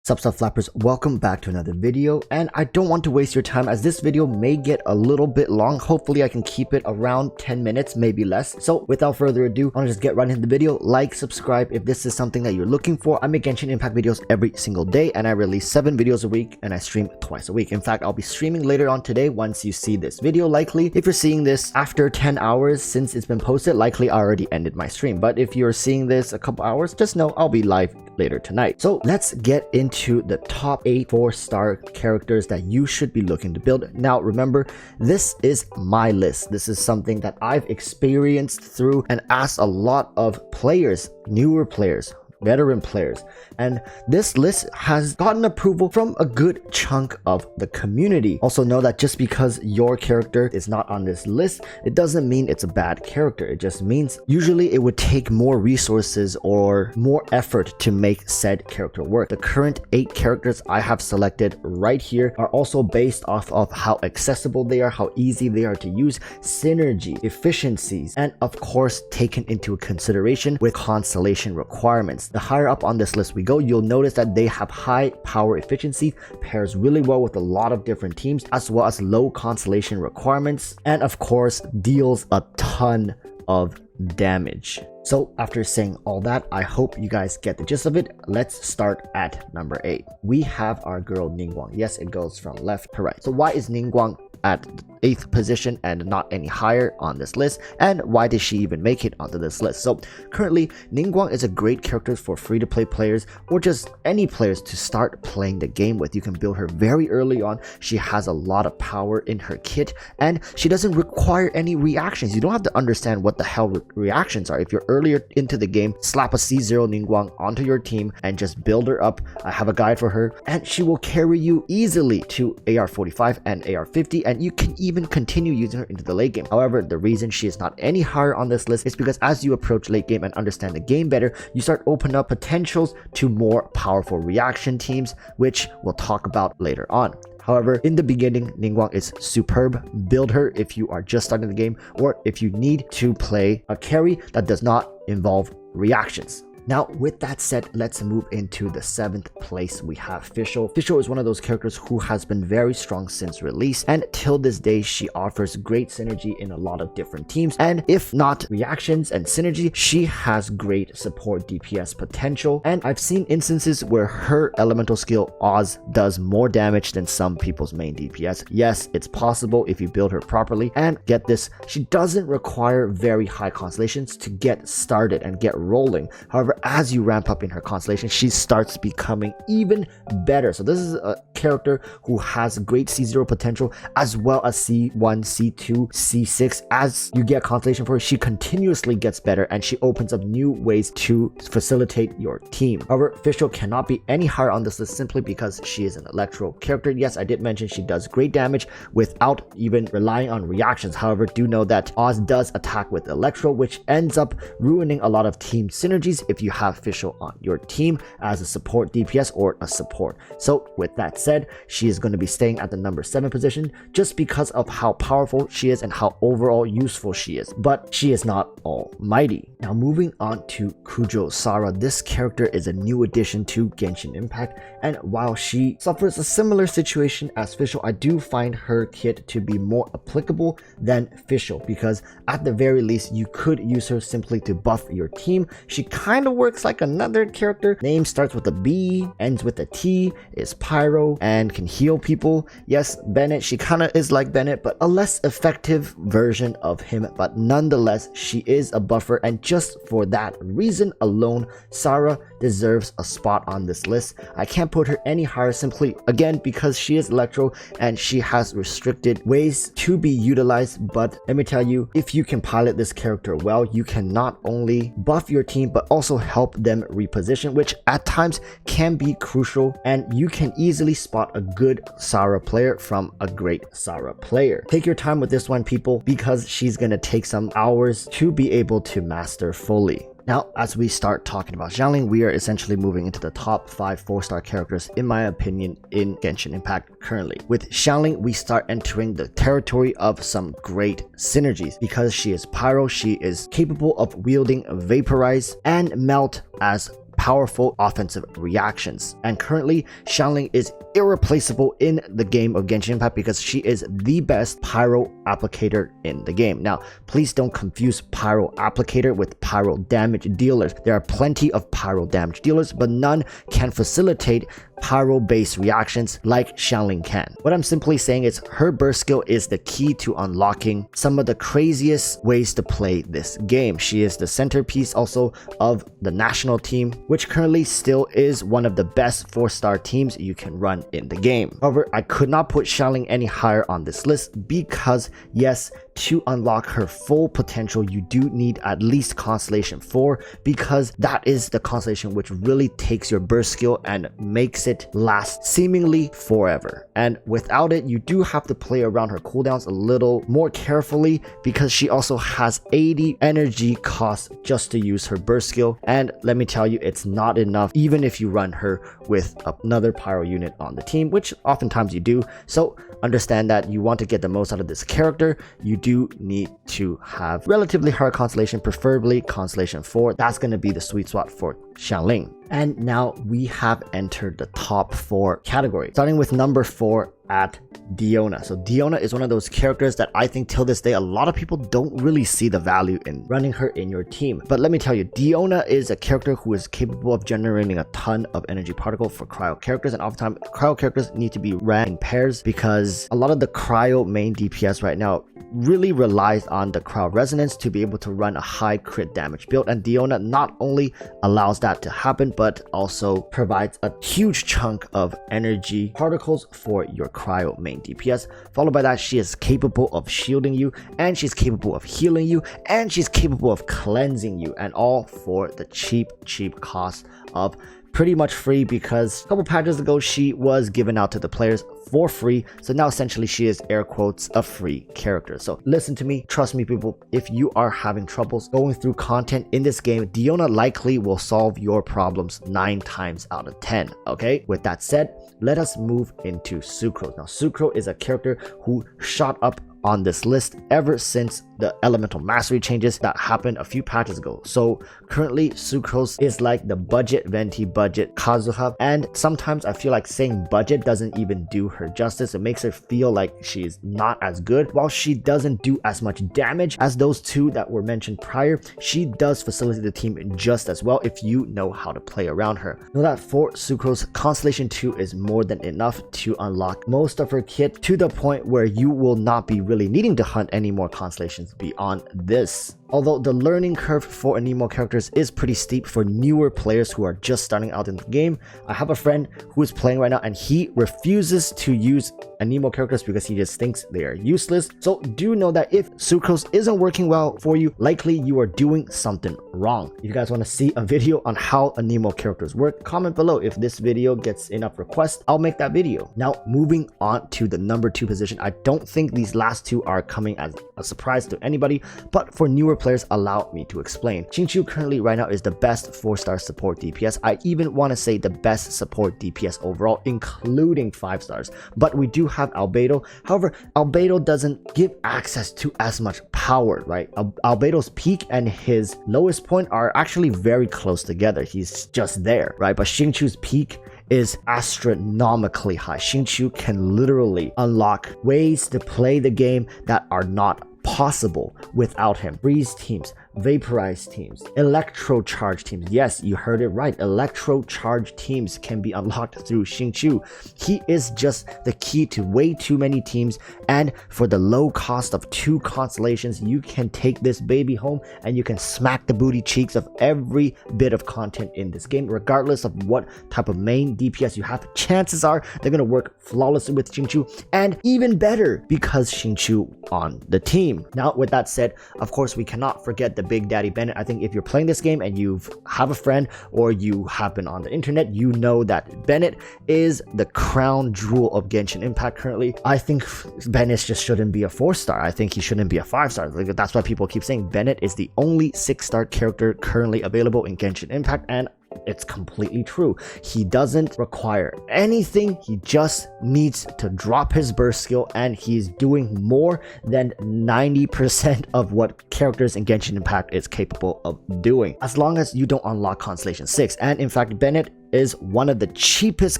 Sup flappers, welcome back to another video, and I don't want to waste your time as this video may get a little bit long. Hopefully I can keep it around 10 minutes, maybe less. So without further ado, I'll just get right into the video. Like, subscribe if this is something that you're looking for. I make Genshin Impact videos every single day and I release 7 videos a week and I stream twice a week. In fact, I'll be streaming later on today once you see this video. Likely, if you're seeing this after 10 hours since it's been posted, likely I already ended my stream. But if you're seeing this a couple hours, just know I'll be live later tonight. So let's get into the top 8 4-star characters that you should be looking to build. Now remember, this is my list. This is something that I've experienced through and asked a lot of players, newer players, veteran players, and this list has gotten approval from a good chunk of the community. Also know that just because your character is not on this list, it doesn't mean it's a bad character. It just means usually it would take more resources or more effort to make said character work. The current 8 characters I have selected right here are also based off of how accessible they are, how easy they are to use, synergy, efficiencies, and of course taken into consideration with constellation requirements. The higher up on this list we go, you'll notice that they have high power efficiency, pairs really well with a lot of different teams, as well as low constellation requirements, and of course deals a ton of damage. So after saying all that, I hope you guys get the gist of it. Let's start at number 8. We have our girl Ning Wang. Yes, it goes from left to right. So why is Ning Wang at 8th position and not any higher on this list, and why did she even make it onto this list? So currently, Ning Wang is a great character for free-to-play players or just any players to start playing the game with. You can build her very early on. She has a lot of power in her kit and she doesn't require any reactions. You don't have to understand what the hell reactions are. If you're earlier into the game, slap a C0 Ning Wang onto your team and just build her up. I have a guide for her and she will carry you easily to AR45 and AR50, and you can even continue using her into the late game. However, the reason she is not any higher on this list is because as you approach late game and understand the game better, you start opening up potentials to more powerful reaction teams, which we'll talk about later on. However, in the beginning, Ning Wang is superb. Build her if you are just starting the game or if you need to play a carry that does not involve reactions. Now, with that said, let's move into the 7th place. We have Fischl. Fischl is one of those characters who has been very strong since release, and till this day, she offers great synergy in a lot of different teams. And if not reactions and synergy, she has great support DPS potential. And I've seen instances where her elemental skill Oz does more damage than some people's main DPS. Yes, it's possible if you build her properly. And get this, she doesn't require very high constellations to get started and get rolling. However, as you ramp up in her constellation, she starts becoming even better. So this is a character who has great C0 potential as well as C1, C2, C6. As you get constellation for her, she continuously gets better and she opens up new ways to facilitate your team. However, Fischl cannot be any higher on this list simply because she is an electro character. Yes, I did mention she does great damage without even relying on reactions. However, do know that Oz does attack with electro, which ends up ruining a lot of team synergies if you have Fischl on your team as a support DPS or a support. So with that said, she is going to be staying at the number 7 position just because of how powerful she is and how overall useful she is, but she is not almighty. Now moving on to Kujo Sara. This character is a new addition to Genshin Impact, and while she suffers a similar situation as Fischl, I do find her kit to be more applicable than Fischl because at the very least you could use her simply to buff your team. She kind of works like another character. Name starts with a B, ends with a T, is pyro, and can heal people. Yes, Bennett, she kind of is like Bennett, but a less effective version of him. But nonetheless, she is a buffer, and just for that reason alone, Sara deserves a spot on this list. I can't put her any higher simply, again, because she is electro and she has restricted ways to be utilized. But let me tell you, if you can pilot this character well, you can not only buff your team, but also help them reposition, which at times can be crucial, and you can easily spot a good Sara player from a great Sara player. Take your time with this one, people, because she's gonna take some hours to be able to master fully. Now, as we start talking about Xiangling, we are essentially moving into the top 5 4-star characters, in my opinion, in Genshin Impact currently. With Xiangling, we start entering the territory of some great synergies. Because she is Pyro, she is capable of wielding Vaporize and Melt as powerful offensive reactions. And currently, Xiangling is irreplaceable in the game of Genshin Impact because she is the best pyro applicator in the game. Now, please don't confuse pyro applicator with pyro damage dealers. There are plenty of pyro damage dealers, but none can facilitate pyro-based reactions like Xiangling can. What I'm simply saying is her burst skill is the key to unlocking some of the craziest ways to play this game. She is the centerpiece also of the national team, which currently still is one of the best 4-star teams you can run in the game. However, I could not put Xiangling any higher on this list because yes, to unlock her full potential, you do need at least Constellation 4 because that is the constellation which really takes your burst skill and makes it last seemingly forever. And without it, you do have to play around her cooldowns a little more carefully because she also has 80 energy cost just to use her burst skill. And let me tell you, it's not enough even if you run her with another pyro unit on the team, which oftentimes you do. So understand that you want to get the most out of this character, you do need to have relatively high constellation, preferably Constellation 4. That's going to be the sweet spot for Xiangling. And now we have entered the top 4 category, starting with number 4 at Diona. So Diona is one of those characters that I think till this day a lot of people don't really see the value in running her in your team. But let me tell you, Diona is a character who is capable of generating a ton of energy particle for cryo characters, and oftentimes cryo characters need to be ran in pairs because a lot of the cryo main DPS right now really relies on the cryo resonance to be able to run a high crit damage build, and Diona not only allows that to happen but also provides a huge chunk of energy particles for your cryo main DPS. Followed by that, she is capable of shielding you, and she's capable of healing you, and she's capable of cleansing you, and all for the cheap cost of pretty much free, because a couple patches ago she was given out to the players for free. So now essentially she is air quotes a free character. So listen to me, trust me people, if you are having troubles going through content in this game, Diona likely will solve your problems 9 times out of 10. Okay, with that said, let us move into Sucrose. Now Sucrose is a character who shot up on this list ever since the elemental mastery changes that happened a few patches ago. So currently Sucrose is like the budget Venti budget Kazuha, and sometimes I feel like saying budget doesn't even do her justice. It makes her feel like she's not as good. While she doesn't do as much damage as those two that were mentioned prior, she does facilitate the team just as well if you know how to play around her. Know that for Sucrose, Constellation 2 is more than enough to unlock most of her kit to the point where you will not be really needing to hunt any more constellations beyond this. Although the learning curve for Anemo characters is pretty steep for newer players who are just starting out in the game. I have a friend who is playing right now and he refuses to use Anemo characters because he just thinks they are useless. So do know that if Sucrose isn't working well for you, likely you are doing something wrong. If you guys want to see a video on how Anemo characters work, comment below. If this video gets enough requests, I'll make that video. Now moving on to the number 2 position. I don't think these last two are coming as a surprise to anybody, but for newer players, allow me to explain. Xingqiu currently right now is the best 4-star support DPS. I even want to say the best support DPS overall, including 5 stars. But we do have Albedo. However, Albedo doesn't give access to as much power, right? Albedo's peak and his lowest point are actually very close together. He's just there, right? But Xingqiu's peak is astronomically high. Xingqiu can literally unlock ways to play the game that are not possible without him. Freeze teams, vaporize teams, electro charge teams. Yes, you heard it right. Electro charge teams can be unlocked through Xingqiu. He is just the key to way too many teams, and for the low cost of 2 constellations, you can take this baby home and you can smack the booty cheeks of every bit of content in this game, regardless of what type of main DPS you have. Chances are they're going to work flawlessly with Xingqiu, and even better because Xingqiu on the team. Now with that said, of course we cannot forget the Big Daddy Bennett. I think if you're playing this game and you have a friend or you have been on the internet, you know that Bennett is the crown jewel of Genshin Impact currently. I think Bennett just shouldn't be a 4-star. I think he shouldn't be a 5-star. Like, that's why people keep saying Bennett is the only 6-star character currently available in Genshin Impact, and it's completely true. He doesn't require anything. He just needs to drop his burst skill, and he's doing more than 90% of what characters in Genshin Impact is capable of doing, as long as you don't unlock Constellation 6. And in fact, Bennett is one of the cheapest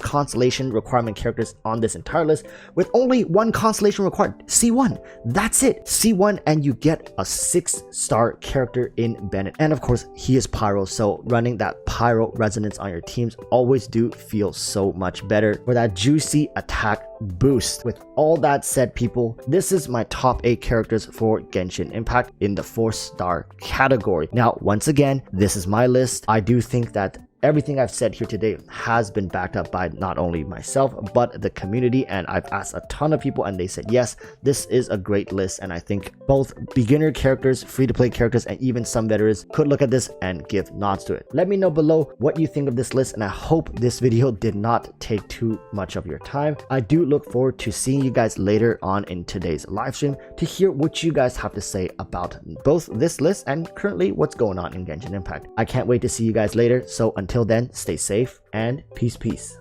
constellation requirement characters on this entire list, with only one constellation required, C1. That's it, C1, and you get a 6-star character in Bennett. And of course, he is Pyro, so running that Pyro resonance on your teams always do feel so much better for that juicy attack boost. With all that said, people, this is my top 8 characters for Genshin Impact in the 4-star category. Now, once again, this is my list. I do think that everything I've said here today has been backed up by not only myself, but the community, and I've asked a ton of people and they said, yes, this is a great list. And I think both beginner characters, free-to-play characters, and even some veterans could look at this and give nods to it. Let me know below what you think of this list, and I hope this video did not take too much of your time. I do look forward to seeing you guys later on in today's live stream to hear what you guys have to say about both this list and currently what's going on in Genshin Impact. I can't wait to see you guys later, so until then, stay safe and peace.